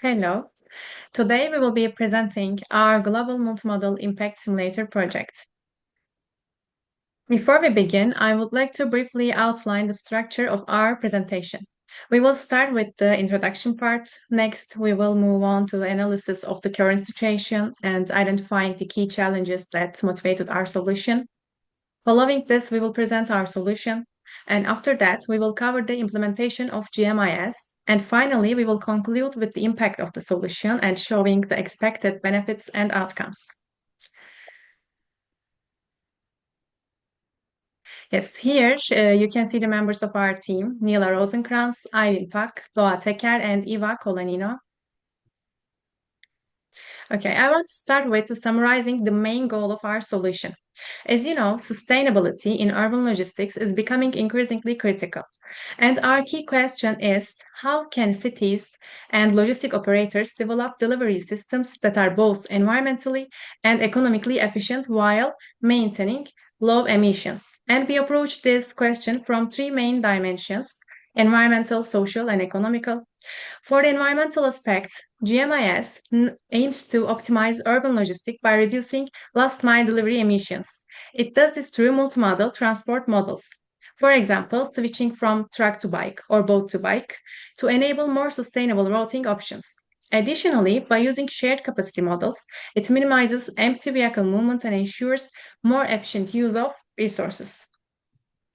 Hello. Today we will be presenting our Global Multimodal Impact Simulator project. Before we begin, I would like to briefly outline the structure of our presentation. We will start with the introduction part. Next, we will move on to the analysis of the current situation and identifying the key challenges that motivated our solution. Following this, we will present our solution. And after that, we will cover the implementation of GMIS. And finally, we will conclude with the impact of the solution and showing the expected benefits and outcomes. Yes, here you can see the members of our team, Nila Rosenkrantz, Aylin Pak, Doğa Teker, and Eva Kolanino. Okay, I want to start with summarizing the main goal of our solution. As you know, sustainability in urban logistics is becoming increasingly critical. And our key question is, how can cities and logistic operators develop delivery systems that are both environmentally and economically efficient while maintaining low emissions? And we approach this question from three main dimensions: environmental, social, and economical. For the environmental aspect, GMIS aims to optimize urban logistics by reducing last mile delivery emissions. It does this through multimodal transport models. For example, switching from truck to bike or boat to bike to enable more sustainable routing options. Additionally, by using shared capacity models, it minimizes empty vehicle movement and ensures more efficient use of resources.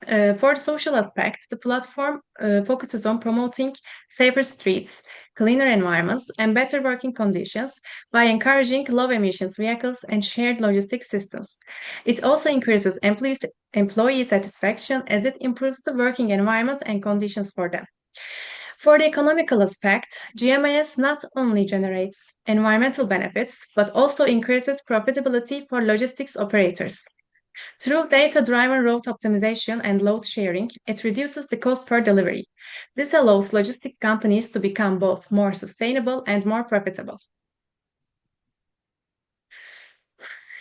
For the social aspect, the platform focuses on promoting safer streets, cleaner environments, and better working conditions by encouraging low emissions vehicles and shared logistics systems. It also increases employee satisfaction as it improves the working environment and conditions for them. For the economical aspect, GMIS not only generates environmental benefits, but also increases profitability for logistics operators. Through data-driven route optimization and load sharing, it reduces the cost per delivery. This allows logistic companies to become both more sustainable and more profitable.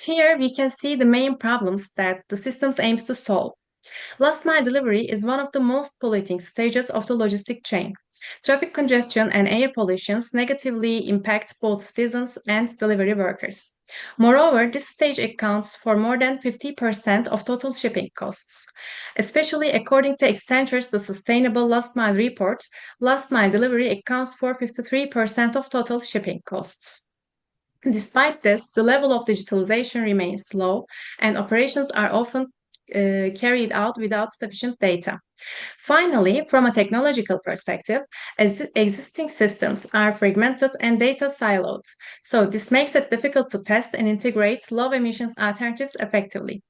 Here we can see the main problems that the system aims to solve. Last mile delivery is one of the most polluting stages of the logistic chain. Traffic congestion and air pollution negatively impact both citizens and delivery workers. Moreover, this stage accounts for more than 50% of total shipping costs. Especially according to Accenture's The Sustainable Last Mile report, last mile delivery accounts for 53% of total shipping costs. Despite this, the level of digitalization remains low, and operations are often carried out without sufficient data. Finally, from a technological perspective, existing systems are fragmented and data siloed. So this makes it difficult to test and integrate low emissions alternatives effectively.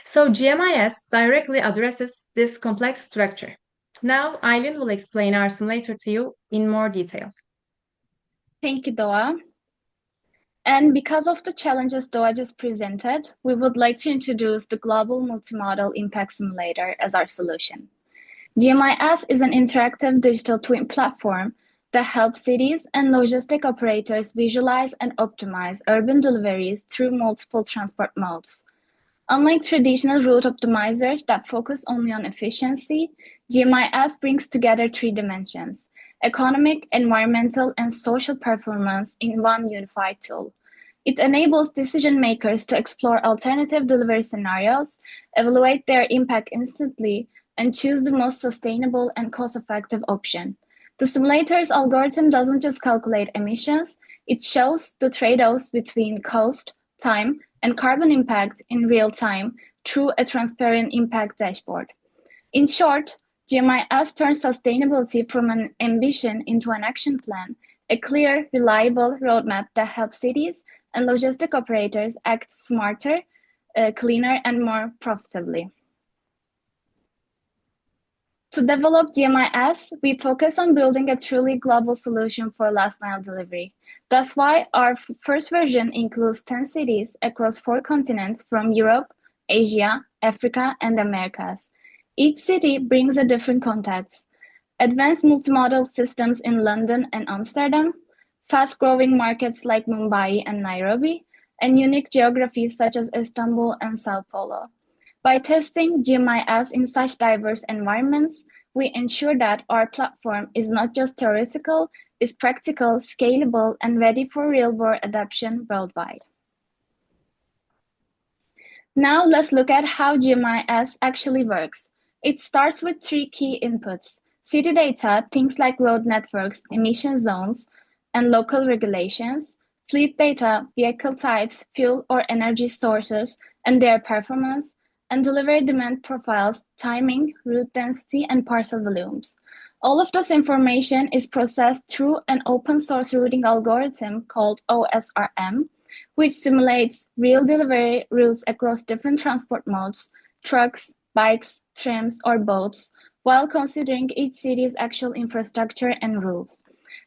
So GMIS directly addresses this complex structure. Now, Aylin will explain our simulator to you in more detail. Thank you, Doğa. And because of the challenges Doğa just presented, we would like to introduce the Global Multimodal Impact Simulator as our solution. GMIS is an interactive digital twin platform that helps cities and logistic operators visualize and optimize urban deliveries through multiple transport modes. Unlike traditional route optimizers that focus only on efficiency, GMIS brings together three dimensions: economic, environmental, and social performance in one unified tool. It enables decision makers to explore alternative delivery scenarios, evaluate their impact instantly, and choose the most sustainable and cost-effective option. The simulator's algorithm doesn't just calculate emissions, it shows the trade-offs between cost, time, and carbon impact in real time through a transparent impact dashboard. In short, GMIS turns sustainability from an ambition into an action plan, a clear, reliable roadmap that helps cities and logistic operators act smarter, cleaner, and more profitably. To develop GMIS, we focus on building a truly global solution for last mile delivery. That's why our first version includes 10 cities across 4 continents from Europe, Asia, Africa, and Americas. Each city brings a different context: advanced multimodal systems in London and Amsterdam, fast-growing markets like Mumbai and Nairobi, and unique geographies such as Istanbul and Sao Paulo. By testing GMIS in such diverse environments, we ensure that our platform is not just theoretical, is practical, scalable, and ready for real-world adoption worldwide. Now let's look at how GMIS actually works. It starts with three key inputs: city data, things like road networks, emission zones, and local regulations; fleet data, vehicle types, fuel or energy sources, and their performance; and delivery demand profiles, timing, route density, and parcel volumes. All of this information is processed through an open source routing algorithm called OSRM, which simulates real delivery routes across different transport modes, trucks, bikes, trams, or boats, while considering each city's actual infrastructure and rules.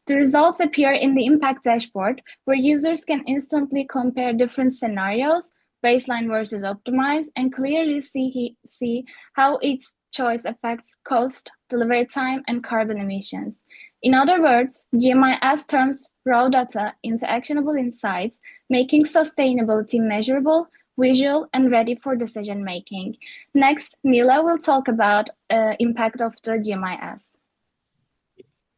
The results appear in the impact dashboard, where users can instantly compare different scenarios, baseline versus optimized, and clearly see how each choice affects cost, delivery time, and carbon emissions. In other words, GMIS turns raw data into actionable insights, making sustainability measurable, visual, and ready for decision making. Next, Nila will talk about impact of the GMIS.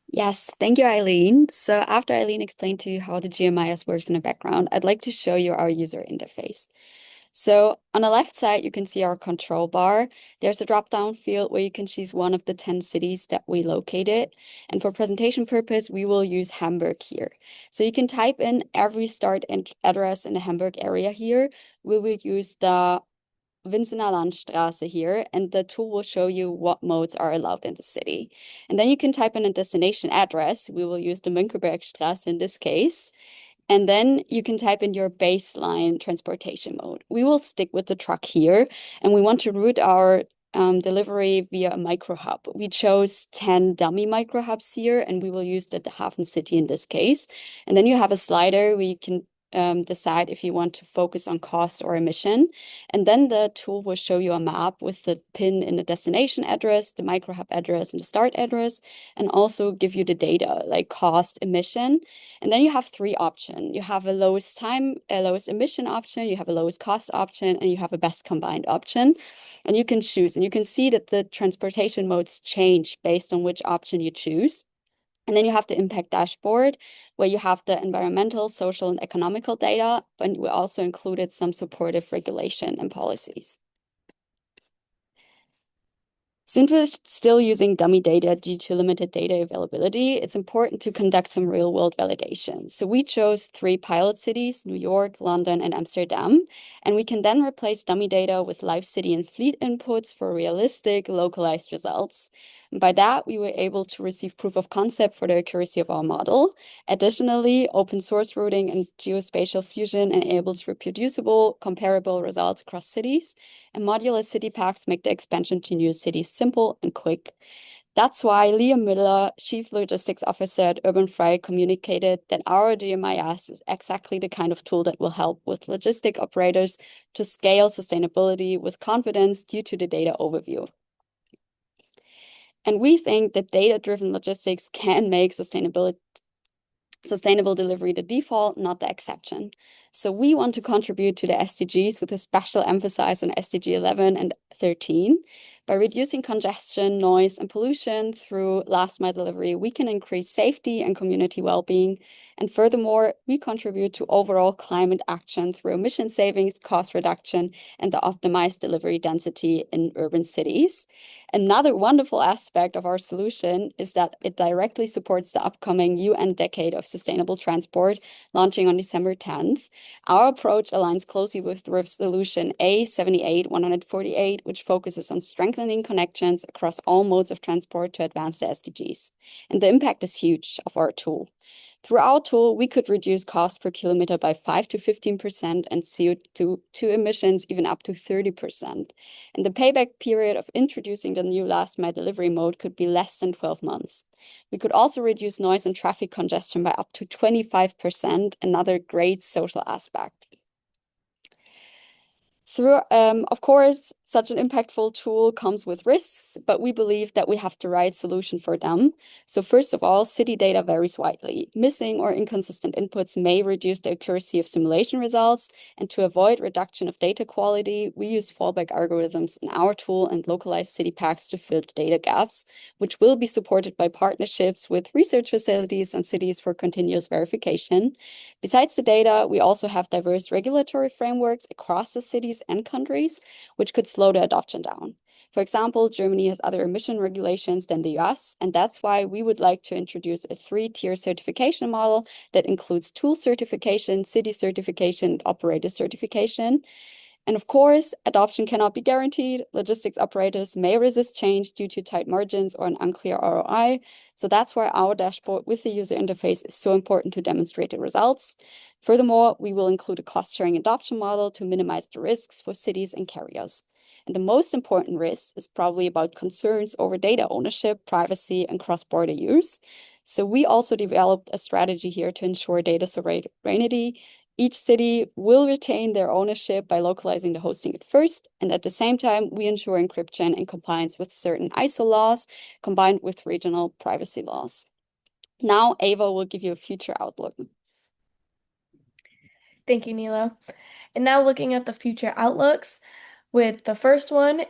Yes, thank you, Eileen. So after Eileen explained to you how the GMIS works in the background, I'd like to show you our user interface. So on the left side, you can see our control bar. There's a drop-down field where you can choose one of the 10 cities that we located. And for presentation purpose, we will use Hamburg here. So you can type in every start and address in the Hamburg area here. We will use the Winsener Landstraße here, and the tool will show you what modes are allowed in the city. And then you can type in a destination address. We will use the Mönckebergstraße in this case. And then you can type in your baseline transportation mode. We will stick with the truck here, and we want to route our delivery via a micro hub. We chose 10 dummy micro hubs here, and we will use the Hafen City in this case. And then you have a slider where you can decide if you want to focus on cost or emission. And then the tool will show you a map with the pin in the destination address, the micro hub address, and the start address, and also give you the data like cost, emission. And then you have three options. You have a lowest emission option, you have a lowest cost option, and you have a best combined option. And you can choose, and you can see that the transportation modes change based on which option you choose. And then you have the impact dashboard, where you have the environmental, social, and economical data, but we also included some supportive regulation and policies. Since we're still using dummy data due to limited data availability, it's important to conduct some real-world validation. So we chose 3 pilot cities, New York, London, and Amsterdam, and we can then replace dummy data with live city and fleet inputs for realistic, localized results. And by that, we were able to receive proof of concept for the accuracy of our model. Additionally, open source routing and geospatial fusion enables reproducible, comparable results across cities, and modular city packs make the expansion to new cities simple and quick. That's why Liam Miller, Chief Logistics Officer at Urban Freight, communicated that our GMIS is exactly the kind of tool that will help with logistic operators to scale sustainability with confidence due to the data overview. And we think that data-driven logistics can make sustainable delivery the default, not the exception. So we want to contribute to the SDGs with a special emphasis on SDG 11 and 13. By reducing congestion, noise, and pollution through last mile delivery, we can increase safety and community well-being. And furthermore, we contribute to overall climate action through emission savings, cost reduction, and the optimized delivery density in urban cities. Another wonderful aspect of our solution is that it directly supports the upcoming UN Decade of Sustainable Transport, launching on December 10th. Our approach aligns closely with Resolution A78-148, which focuses on strengthening connections across all modes of transport to advance the SDGs. And the impact is huge of our tool. Through our tool, we could reduce cost per kilometer by 5 to 15% and CO2 emissions even up to 30%. And the payback period of introducing the new last mile delivery mode could be less than 12 months. We could also reduce noise and traffic congestion by up to 25%, another great social aspect. Through, of course, Such an impactful tool comes with risks, but we believe that we have the right solution for them. So first of all, city data varies widely. Missing or inconsistent inputs may reduce the accuracy of simulation results, and to avoid reduction of data quality, we use fallback algorithms in our tool and localized city packs to fill the data gaps, which will be supported by partnerships with research facilities and cities for continuous verification. Besides the data, we also have diverse regulatory frameworks across the cities and countries, which could slow the adoption down. For example, Germany has other emission regulations than the US, and that's why we would like to introduce a three-tier certification model that includes tool certification, city certification, and operator certification. And of course, adoption cannot be guaranteed. Logistics operators may resist change due to tight margins or an unclear ROI. So that's why our dashboard with the user interface is so important to demonstrate the results. Furthermore, we will include a cost-sharing adoption model to minimize the risks for cities and carriers. And the most important risk is probably about concerns over data ownership, privacy, and cross-border use. So we also developed a strategy here to ensure data sovereignty. Each city will retain their ownership by localizing the hosting at first, and at the same time, we ensure encryption and compliance with certain ISO laws combined with regional privacy laws. Now, Ava will give you a future outlook. Thank you, Nilo. And now looking at the future outlooks, with the first one,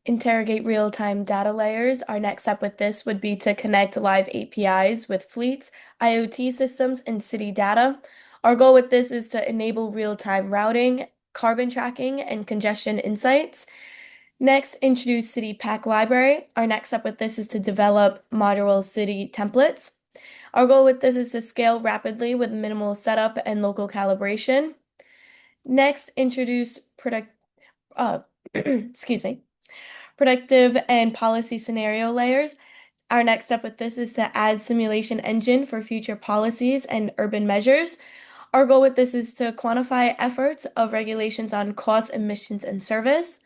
interrogate real-time data layers. Our next step with this would be to connect live APIs with fleets, IoT systems, and city data. Our goal with this is to enable real-time routing, carbon tracking, and congestion insights. Next, introduce City Pack Library. Our next step with this is to develop modular city templates. Our goal with this is to scale rapidly with minimal setup and local calibration. Next, introduce excuse me, predictive and policy scenario layers. Our next step with this is to add simulation engine for future policies and urban measures. Our goal with this is to quantify efforts of regulations on cost, emissions, and service.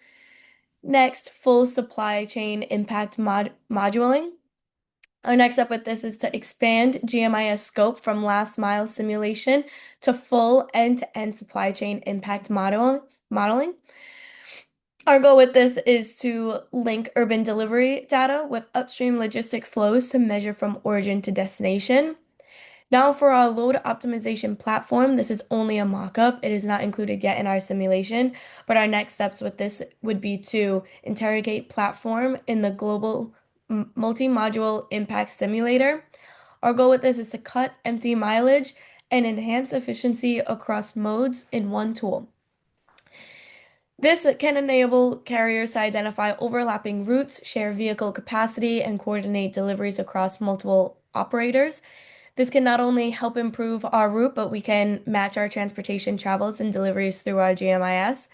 Next, full supply chain impact modeling. Our next step with this is to expand GMIS scope from last mile simulation to full end-to-end supply chain impact modeling. Our goal with this is to link urban delivery data with upstream logistic flows to measure from origin to destination. Now for our load optimization platform, this is only a mock-up. It is not included yet in our simulation, but our next steps with this would be to interrogate platform in the global multi-module impact simulator. Our goal with this is to cut empty mileage and enhance efficiency across modes in one tool. This can enable carriers to identify overlapping routes, share vehicle capacity, and coordinate deliveries across multiple operators. This can not only help improve our route, but we can match our transportation travels and deliveries through our GMIS.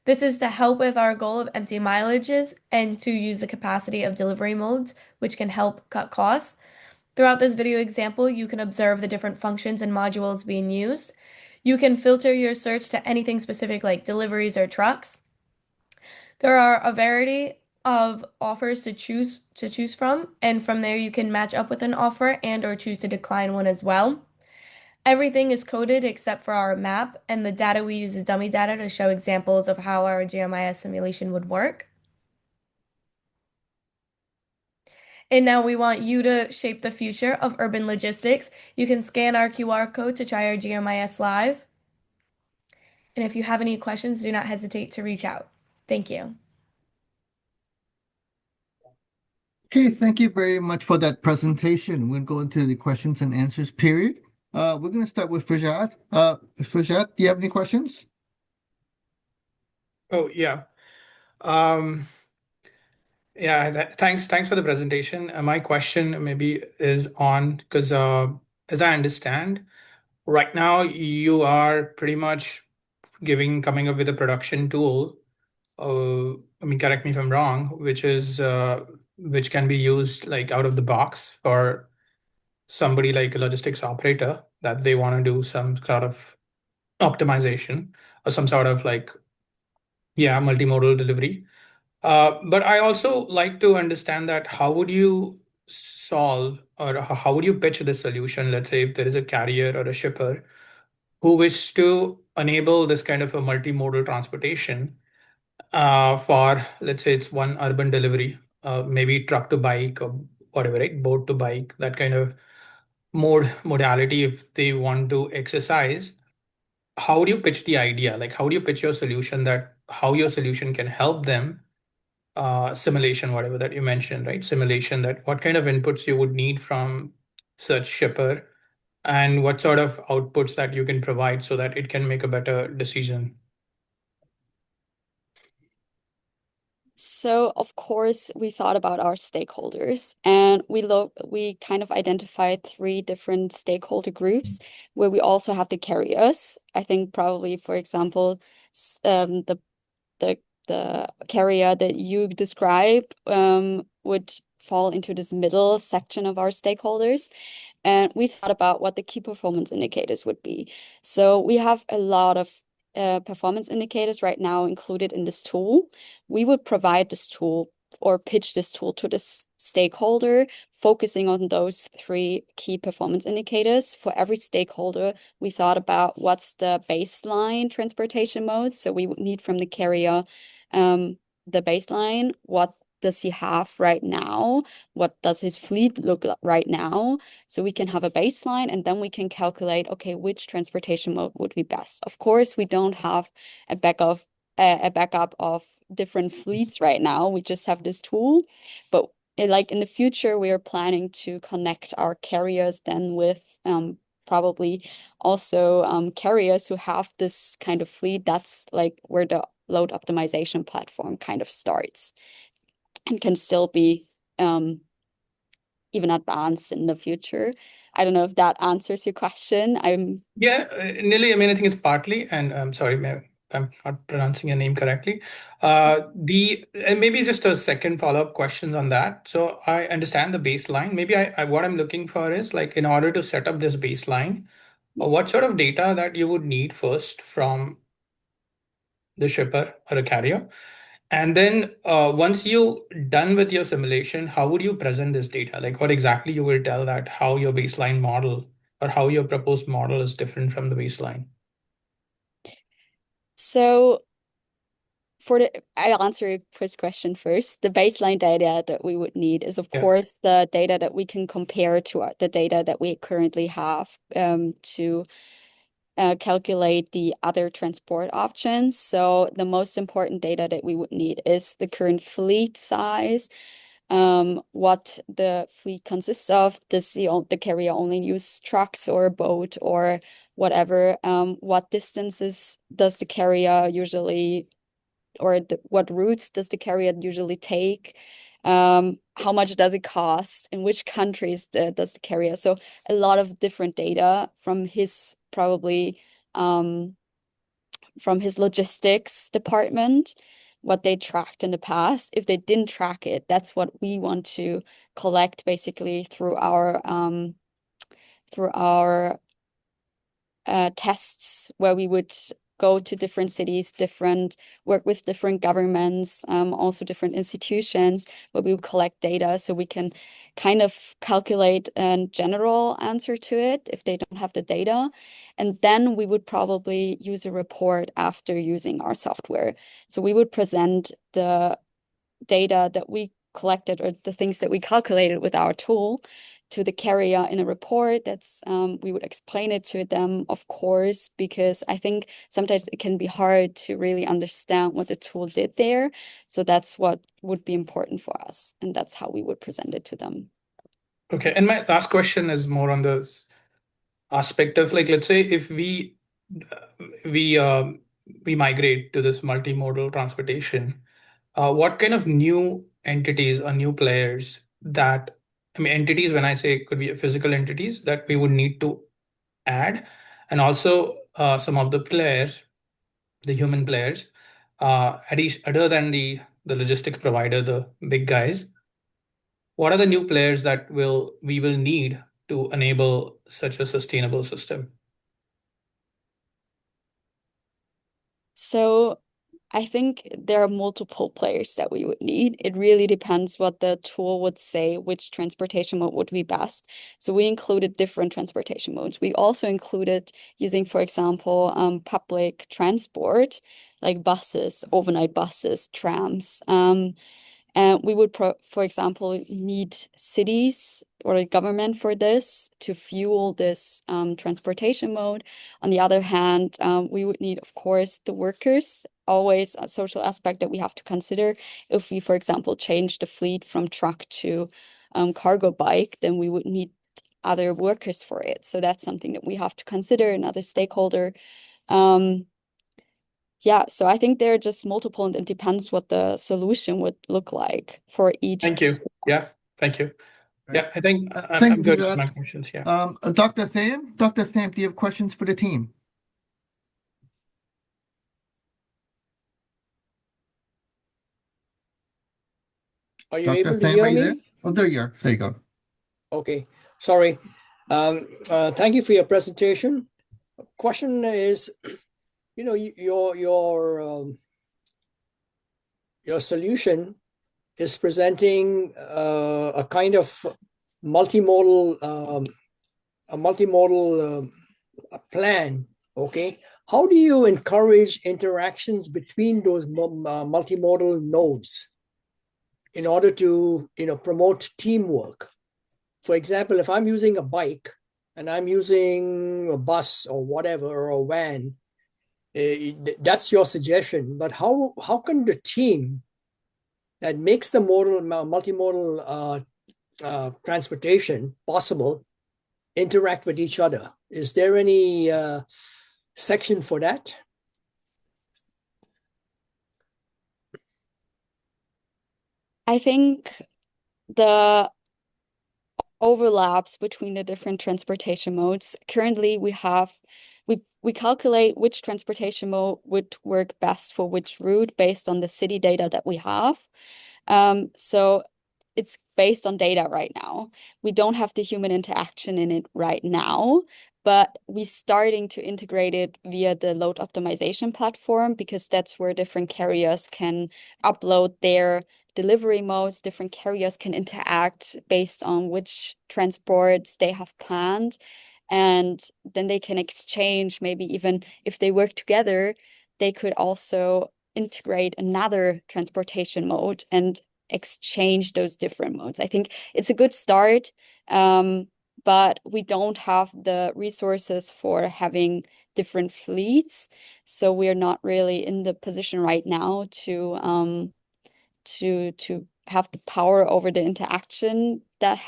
This is to help with our goal of empty mileages and to use the capacity of delivery modes, which can help cut costs. Throughout this video example, you can observe the different functions and modules being used. You can filter your search to anything specific like deliveries or trucks. There are a variety of offers to choose from, and from there you can match up with an offer and or choose to decline one as well. Everything is coded except for our map, and the data we use is dummy data to show examples of how our GMIS simulation would work. And now we want you to shape the future of urban logistics. You can scan our QR code to try our GMIS live. And if you have any questions, do not hesitate to reach out. Thank you. Okay, thank you very much for that presentation. We'll go into the questions and answers period. We're going to start with Fajat. Fajat, do you have any questions? Oh, yeah. Thanks for the presentation. My question maybe is on because as I understand, right now you are pretty much coming up with a production tool. I mean, correct me if I'm wrong, which can be used like out of the box for somebody like a logistics operator that they want to do some sort of optimization or some sort of like, yeah, multimodal delivery. But I also like to understand that how would you solve or how would you pitch the solution? Let's say if there is a carrier or a shipper who wish to enable this kind of a multimodal transportation, for, let's say it's one urban delivery, maybe truck to bike or whatever, right? Boat to bike, that kind of modality. If they want to exercise, how do you pitch the idea? Like, how do you pitch your solution, that how your solution can help them? Simulation, whatever that you mentioned, right? Simulation, that what kind of inputs you would need from such shipper, and what sort of outputs that you can provide so that it can make a better decision. So, of course, we thought about our stakeholders, and we kind of identified three different stakeholder groups where we also have the carriers. I think probably, for example, the the carrier that you described would fall into this middle section of our stakeholders. And we thought about what the key performance indicators would be. So we have a lot of performance indicators right now included in this tool. We would provide this tool or pitch this tool to this stakeholder, focusing on those three key performance indicators. For every stakeholder, we thought about what's the baseline transportation mode. So we would need from the carrier the baseline, what does he have right now? What does his fleet look like right now? So we can have a baseline, and then we can calculate, okay, which transportation mode would be best. Of course, we don't have a backup of different fleets right now. We just have this tool, but like in the future, we are planning to connect our carriers then with probably also carriers who have this kind of fleet. That's like where the load optimization platform kind of starts and can still be even advanced in the future. I don't know if that answers your question. Yeah, Nili, I mean, I think it's partly, and I'm sorry, I'm not pronouncing your name correctly. And maybe just a second follow-up question on that. So I understand the baseline. Maybe what I'm looking for is, like, in order to set up this baseline, what sort of data that you would need first from the shipper or a carrier? And then once you done with your simulation, how would you present this data? Like, what exactly you will tell that how your baseline model or how your proposed model is different from the baseline? So I'll answer your first question first. The baseline data that we would need is, of Yeah. course, the data that we can compare to the data that we currently have to calculate the other transport options. So the most important data that we would need is the current fleet size, what the fleet consists of. Does the carrier only use trucks or a boat or whatever? What distances does the carrier usually, or what routes does the carrier usually take? How much does it cost? In which countries does the carrier? So a lot of different data from his probably from his logistics department, what they tracked in the past. If they didn't track it, that's what we want to collect basically through our tests, where we would go to different cities, work with different governments, also different institutions, where we would collect data so we can kind of calculate a general answer to it if they don't have the data. And then we would probably use a report after using our software. So we would present the data that we collected or the things that we calculated with our tool to the carrier in a report. That's we would explain it to them, of course, because I think sometimes it can be hard to really understand what the tool did there. So that's what would be important for us, and that's how we would present it to them. Okay, and my last question is more on this aspect of, like, let's say if we uh, we migrate to this multimodal transportation, what kind of new entities or new players that, I mean, entities, when I say, it could be physical entities that we would need to add, and also some of the players, the human players, other than the logistics provider, the big guys. What are the new players that we will need to enable such a sustainable system? So I think there are multiple players that we would need. It really depends what the tool would say, which transportation mode would be best. So we included different transportation modes. We also included using, for example, public transport, like buses, overnight buses, trams. And we would, for example, need cities or a government for this to fuel this transportation mode. On the other hand, we would need, of course, the workers, always a social aspect that we have to consider. If we, for example, change the fleet from truck to cargo bike, then we would need other workers for it. So that's something that we have to consider, another stakeholder. Yeah, so I think there are just multiple, and it depends what the solution would look like for each. Thank you. Yeah, thank you. Right. Yeah, I think Thank I'm you, good with Fajat. my questions. Yeah. Dr. Tham, do you have questions for the team? Are you Dr. able to Tham, hear are you me? there? Oh, there you are. There you go. Okay, sorry. Thank you for your presentation. Question is, you know, your solution is presenting a kind of multimodal plan. Okay, how do you encourage interactions between those multimodal nodes in order to promote teamwork? For example, if I'm using a bike and I'm using a bus or whatever or a van, that's your suggestion. But how can the team that makes the multimodal transportation possible interact with each other? Is there any section for that? I think the overlaps between the different transportation modes. Currently, we calculate which transportation mode would work best for which route based on the city data that we have. So it's based on data right now. We don't have the human interaction in it right now, but we're starting to integrate it via the load optimization platform because that's where different carriers can upload their delivery modes. Different carriers can interact based on which transports they have planned. And then they can exchange, maybe even if they work together, they could also integrate another transportation mode and exchange those different modes. I think it's a good start, but we don't have the resources for having different fleets. So we're not really in the position right now to have the power over the interaction that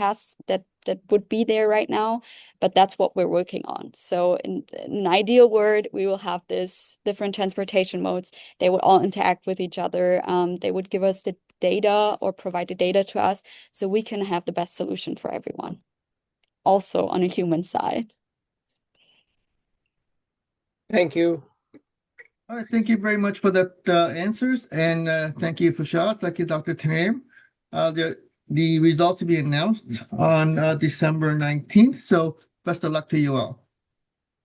would be there right now, but that's what we're working on. So in an ideal world, we will have this different transportation modes. They would all interact with each other. They would give us the data or provide the data to us so we can have the best solution for everyone, also on a human side. Thank you. All right, thank you very much for that answers, and thank you, Fajat. Thank you, Dr. Tham. The results will be announced on December 19th, so best of luck to you all.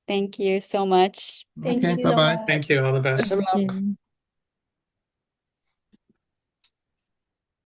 Thank you so much. Thank Okay, you so bye-bye. much. Thank you. All the best. Best of Thank luck. you.